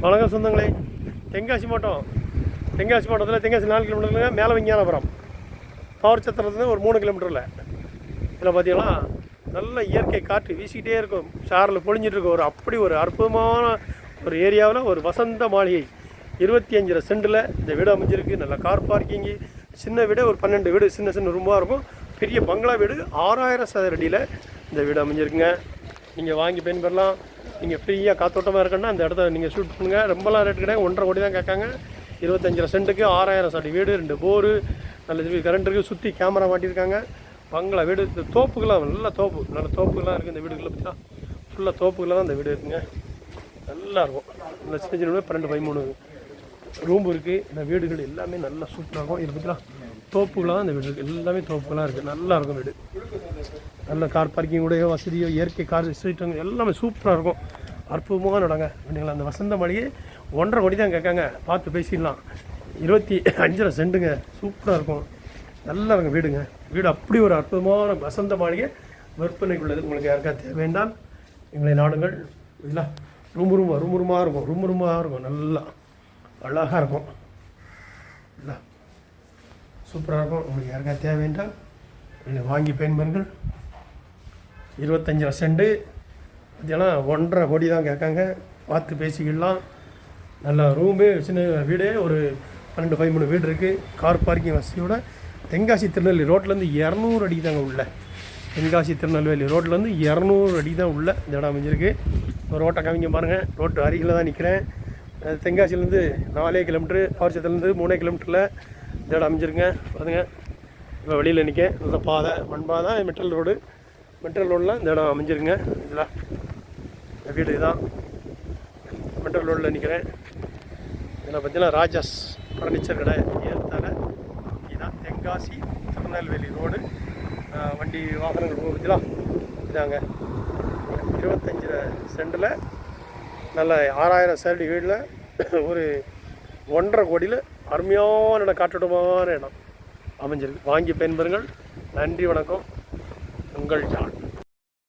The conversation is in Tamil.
வணக்கம் சொந்தங்களே. தென்காசி மாவட்டத்தில் தென்காசி 4 கிலோமீட்டருங்க. மேலே விஞ்ஞானபுரம் பவர் சத்திரத்துலேருந்து ஒரு 3 கிலோமீட்டரில். இதில் பார்த்தீங்கன்னா நல்ல இயற்கை காற்று வீசிக்கிட்டே இருக்கும், சாரில் பொழிஞ்சிட்ருக்கும். அப்படி ஒரு அற்புதமான ஒரு ஏரியாவில் ஒரு வசந்த மாளிகை 25 சென்டில் இந்த வீடு அமைஞ்சிருக்கு. நல்ல கார் பார்க்கிங்கு, சின்ன வீடு ஒரு 12 வீடு, சின்ன ரூமாக இருக்கும். பெரிய பங்களா வீடு 6000 சதுர அடியில் இந்த வீடு அமைஞ்சிருக்குங்க. நீங்கள் வாங்கி பயன்பெறலாம். நீங்கள் ஃப்ரீயாக காத்தோட்டமாக இருக்கணும்னா அந்த இடத்த நீங்கள் ஷூட் பண்ணுங்கள். ரொம்பலாம் ரேட்டு கிடையாது, 1.5 கோடி தான் கேட்காங்க. 25 சென்ட்டுக்கு 6000 சடி வீடு, 2 போரு, நல்ல கரண்ட் இருக்குது. சுற்றி கேமரா மாட்டியிருக்காங்க. பங்களா வீடு. இந்த தோப்புக்கெல்லாம் நல்ல தோப்புக்கெல்லாம் இருக்குது. இந்த வீடுகளில் பார்த்தா ஃபுல்லாக தோப்புக்கெல்லாம் தான் இந்த வீடு இருக்குங்க. நல்லாயிருக்கும். நல்ல சின்ன 12-13 ரூம் இருக்குது. இந்த வீடுகள் எல்லாமே நல்லா சூப்பராக இருக்கும். இது பார்த்தீங்கன்னா தோப்புகளாக தான் இந்த வீடு இருக்குது. எல்லாமே தோப்புகளாக இருக்குது. நல்லாயிருக்கும் வீடு. நல்ல கார் பார்க்கிங் உடைய வசதியோ, இயற்கை கார் ஸ்ட்ரீட்டுங்க எல்லாமே சூப்பராக இருக்கும். அற்புதமாக நடங்க அப்படிங்களா. அந்த வசந்த மாளிகை 1.5 கோடி தான் கேட்காங்க. பார்த்து பேசிடலாம். 25 சென்ட்டுங்க. சூப்பராக இருக்கும். நல்லா இருக்கும் வீடுங்க. வீடு அப்படி ஒரு அற்புதமான வசந்த மாளிகை விற்பனைக்குள்ளது. உங்களுக்கு யாருக்கா தேவைண்டால் எங்களை நாடுங்கள். இதெல்லாம் ரூமாக இருக்கும். நல்லா அழகாக இருக்கும். இல்லை சூப்பராக இருக்கும். உங்களுக்கு யாருக்கா தேவைண்டால் இல்லை வாங்கி பயன்பெறுங்கள். 25 சென்ட்டு பார்த்தீங்கன்னா 1.5 கோடி தான் கேட்காங்க. பார்த்து பேசிக்கிடலாம். நல்லா ரூமு, சின்ன வீடே ஒரு 12-13 வீடு இருக்குது. கார் பார்க்கிங் வசதியோட. தென்காசி திருநெல்வேலி ரோட்லேருந்து 200 அடி தாங்க உள்ள. தென்காசி திருநெல்வேலி ரோட்லேருந்து 200 அடி தான் உள்ள இந்த இடம் அமைஞ்சிருக்கு. ஒரு ரோட்டை காமிங்க பாருங்கள். ரோட்டு அருகில் தான் நிற்கிறேன். தென்காசிலேருந்து 4 கிலோமீட்ரு, பவர்ச்சத்திலேருந்து 3 கிலோமீட்டரில் இந்த இடம் அமைஞ்சிருங்க. பாருங்க, இப்போ வெளியில் நிற்க நல்ல பாதை, மண் பாதை, மெட்டல் ரோடில் இந்த இடம் அமைஞ்சிருங்க. இதில் வீடு தான் மெட்டல் ரோடில் நிற்கிறேன். இதில் பார்த்தீங்கன்னா ராஜாஸ் ஃபர்னிச்சர் கடை ஏற்றால. இதுதான் தென்காசி திருநெல்வேலி ரோடு. வண்டி வாகனங்கள் போகிறதுலாம் இதாங்க. 25 சென்டில் நல்ல 6000 சதுரடி வீடில் ஒரு 1.5 கோடியில் அருமையான இடம், காற்றோட்டமான இடம் அமைஞ்சிருக்கு. வாங்கி பயன்பெறுங்கள். நன்றி, வணக்கம். உங்கள் ஜான்.